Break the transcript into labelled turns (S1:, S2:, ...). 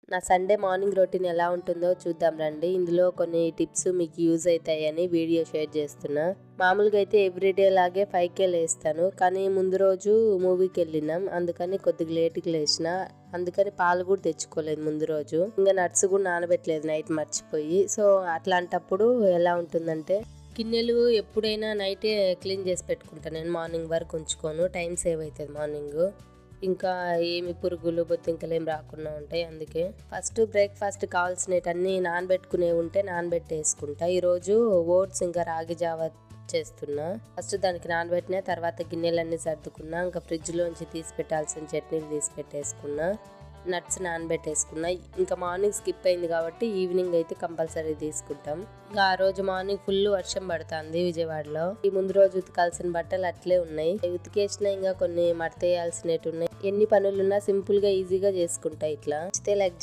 S1: నా Sunday morning routine ఎలా ఉంటుందో చూద్దాం రండి. ఇందులో కొన్ని టిప్స్ మీకు యూజ్ అవుతాయని వీడియో షేర్ చేస్తున్నా. మామూలుగా అయితే ఎవ్రీడే లాగే 5కే లేస్తాను, కానీ ముందు రోజు మూవీకి వెళ్ళినాం, అందుకని కొద్దిగా లేట్కి లేచిన. అందుకని పాలు కూడా తెచ్చుకోలేదు ముందు రోజు. ఇంకా నట్స్ కూడా నానబెట్టలేదు నైట్ మర్చిపోయి. సో అట్లాంటప్పుడు ఎలా ఉంటుందంటే గిన్నెలు ఎప్పుడైనా నైటే క్లీన్ చేసి పెట్టుకుంటాను నేను, మార్నింగ్ వరకు ఉంచుకోను. టైం సేవ్ అవుతుంది మార్నింగ్. ఇంకా ఏమి పురుగులు బొత్తింకలు ఏం రాకుండా ఉంటాయి. అందుకే ఫస్ట్ బ్రేక్ఫాస్ట్ కావాల్సినవన్నీ నానబెట్టుకునే ఉంటే నానబెట్టేసుకుంటా. ఈరోజు ఓట్స్ ఇంకా రాగి జావ చేస్తున్నా. ఫస్ట్ దానికి నానబెట్టిన తర్వాత గిన్నెలన్నీ సర్దుకున్నా. ఇంకా ఫ్రిడ్జ్లోంచి తీసి పెట్టాల్సిన చట్నీలు తీసి పెట్టేసుకున్నా. నట్స్ నానబెట్టేసుకున్నా. ఇంకా మార్నింగ్ స్కిప్ అయింది కాబట్టి ఈవినింగ్ అయితే కంపల్సరీ తీసుకుంటాం. ఇంకా ఆ రోజు మార్నింగ్ ఫుల్ వర్షం పడుతుంది విజయవాడలో. ఈ ముందు రోజు ఉతకాల్సిన బట్టలు అట్లే ఉన్నాయి. ఉతికేసిన ఇంకా కొన్ని మడతేయాల్సినవి ఉన్నాయి. ఎన్ని పనులున్నా సింపుల్ గా ఈజీగా చేసుకుంటా. ఇట్లా లైక్